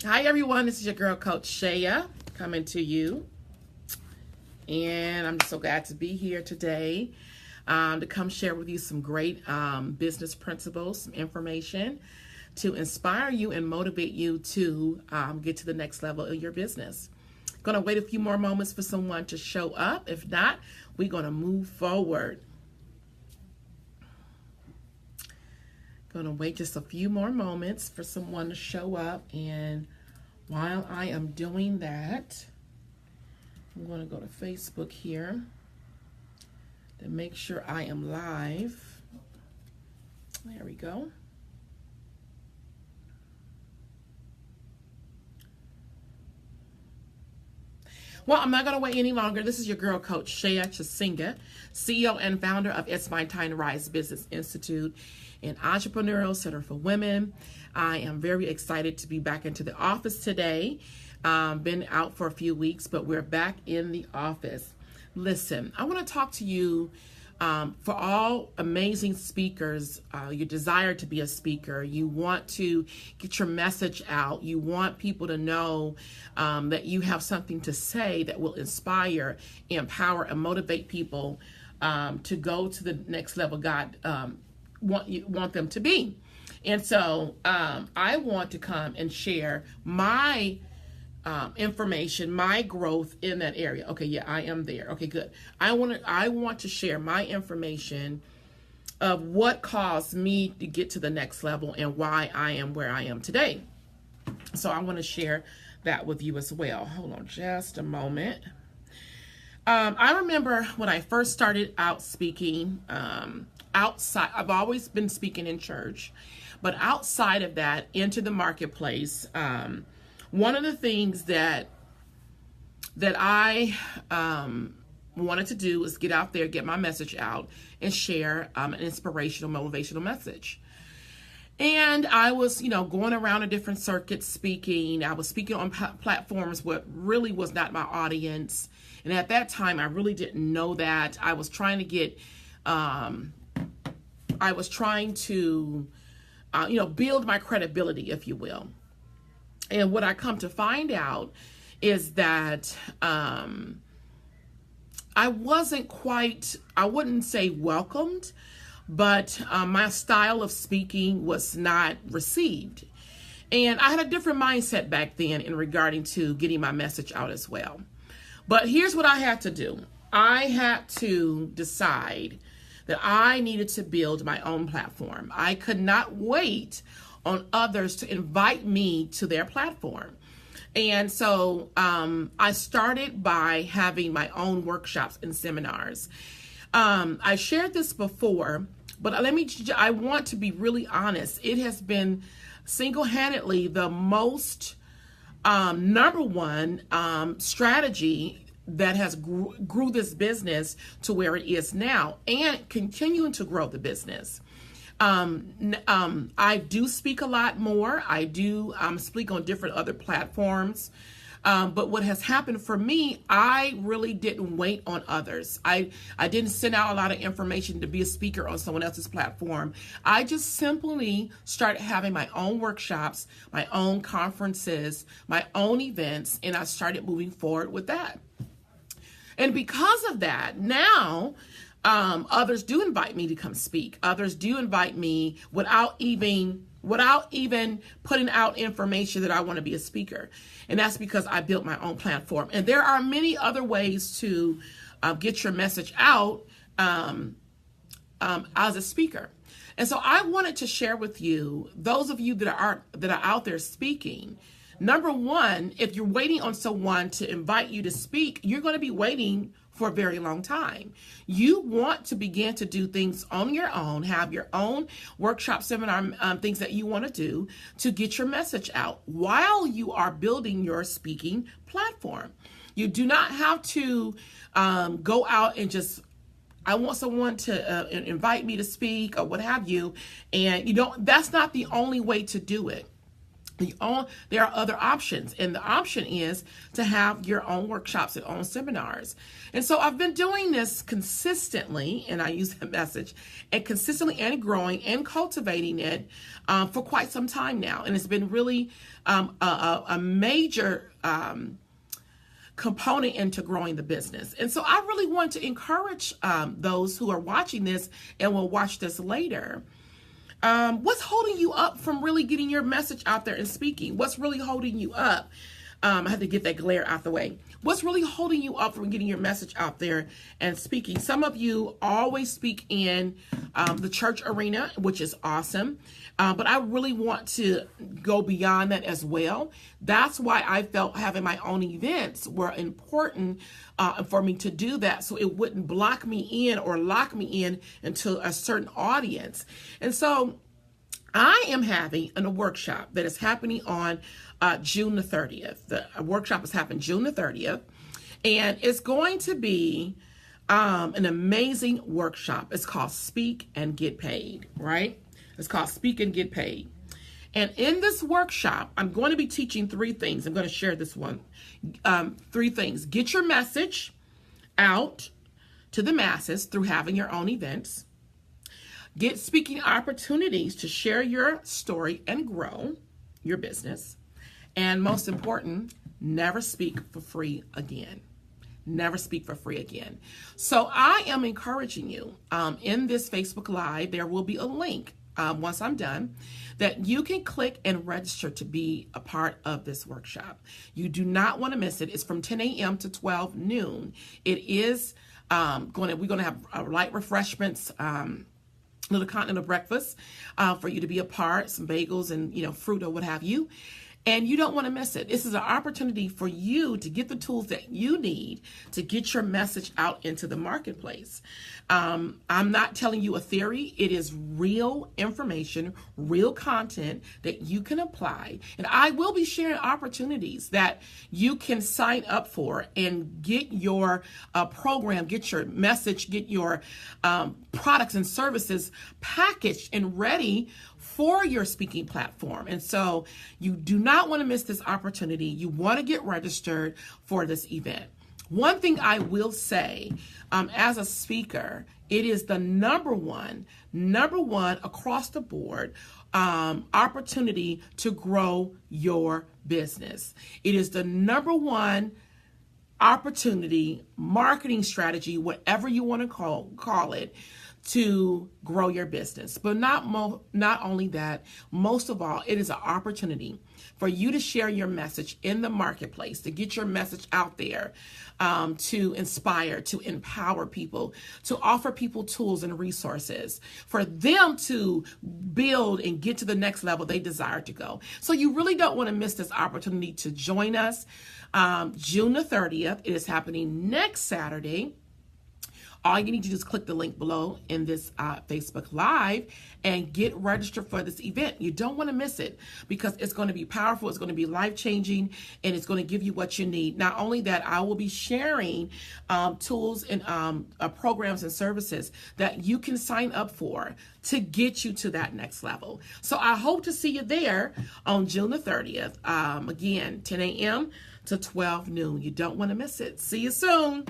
Hi everyone, this is your girl Coach Shaya coming to you, and I'm so glad to be here today to come share with you some great business principles, some information to inspire you and motivate you to get to the next level of your business. Gonna wait a few more moments for someone to show up. If not, we're gonna move forward. Gonna wait just a few more moments for someone to show up, and while I am doing that, I'm gonna go to Facebook here to make sure I am live. There we go. Well, I'm not going to wait any longer. This is your girl, Coach Shaya Chisinga, CEO and founder of It's My Time to Rise Business Institute and Entrepreneurial Center for Women. I am very excited to be back into the office today. Been out for a few weeks, but we're back in the office. Listen, I want to talk to you for all amazing speakers. You desire to be a speaker. You want to get your message out. You want people to know that you have something to say that will inspire, empower, and motivate people to go to the next level God want them to be. And so I want to come and share my information, my growth in that area. Okay, yeah, I am there. Okay, good. I want to share my information of what caused me to get to the next level and why I am where I am today. So I want to share that with you as well. Hold on just a moment. I remember when I first started out speaking outside. I've always been speaking in church, but outside of that, into the marketplace. One of the things that I wanted to do was get out there, get my message out, and share an inspirational, motivational message. And I was, going around a different circuit speaking. I was speaking on platforms what really was not my audience. And at that time, I really didn't know that. I was trying to get, build my credibility, if you will. And what I come to find out is that I wouldn't say welcomed, but my style of speaking was not received. And I had a different mindset back then in regarding to getting my message out as well. But here's what I had to do. I had to decide that I needed to build my own platform. I could not wait on others to invite me to their platform. And so I started by having my own workshops and seminars. I shared this before, but I want to be really honest. It has been single-handedly the most number one strategy that has grew this business to where it is now and continuing to grow the business. I do speak a lot more. I do speak on different other platforms. But what has happened for me, I really didn't wait on others. I didn't send out a lot of information to be a speaker on someone else's platform. I just simply started having my own workshops, my own conferences, my own events, and I started moving forward with that. And because of that, now others do invite me to come speak. Others do invite me without even putting out information that I want to be a speaker. And that's because I built my own platform. And there are many other ways to get your message out as a speaker. And so I wanted to share with you, those of you that are out there speaking. Number one, if you're waiting on someone to invite you to speak, you're going to be waiting for a very long time. You want to begin to do things on your own, have your own workshop, seminar, things that you want to do to get your message out while you are building your speaking platform. You do not have to go out and just, I want someone to invite me to speak or what have you. And that's not the only way to do it. There are other options, and the option is to have your own workshops and own seminars. And so I've been doing this consistently, and I use that message, and consistently and growing and cultivating it for quite some time now. And it's been really a major component into growing the business. And so I really want to encourage those who are watching this and will watch this later. What's holding you up from really getting your message out there and speaking? What's really holding you up? I had to get that glare out the way. What's really holding you up from getting your message out there and speaking? Some of you always speak in the church arena, which is awesome. But I really want to go beyond that as well. That's why I felt having my own events were important for me to do that, so it wouldn't block me in or lock me in into a certain audience. And so I am having a workshop that is happening on June the 30th. The workshop is happening June the 30th, and it's going to be an amazing workshop. It's called Speak and Get Paid, right? It's called Speak and Get Paid. And in this workshop, I'm going to be teaching three things. I'm going to share this one. Three things. Get your message out to the masses through having your own events. Get speaking opportunities to share your story and grow your business. And most important, never speak for free again. Never speak for free again. So I am encouraging you in this Facebook Live, there will be a link once I'm done that you can click and register to be a part of this workshop. You do not want to miss it. It's from 10 a.m. to 12 noon. It is we're going to have light refreshments, little continental breakfast for you to be a part, some bagels and fruit or what have you. And you don't want to miss it. This is an opportunity for you to get the tools that you need to get your message out into the marketplace. I'm not telling you a theory. It is real information, real content that you can apply. And I will be sharing opportunities that you can sign up for and get your program, get your message, get your products and services packaged and ready for your speaking platform. And so you do not want to miss this opportunity. You want to get registered for this event. One thing I will say, as a speaker, it is the number one across the board opportunity to grow your business. It is the number one opportunity, marketing strategy, whatever you want to call it, to grow your business. But not only that, most of all, it is an opportunity for you to share your message in the marketplace, to get your message out there, to inspire, to empower people, to offer people tools and resources for them to build and get to the next level they desire to go. So you really don't want to miss this opportunity to join us. June the 30th, it is happening next Saturday. All you need to do is click the link below in this Facebook Live and get registered for this event. You don't want to miss it because it's going to be powerful, it's going to be life-changing, and it's going to give you what you need. Not only that, I will be sharing tools and programs and services that you can sign up for to get you to that next level. So I hope to see you there on June the 30th. Again, 10 a.m. to 12 noon. You don't want to miss it. See you soon.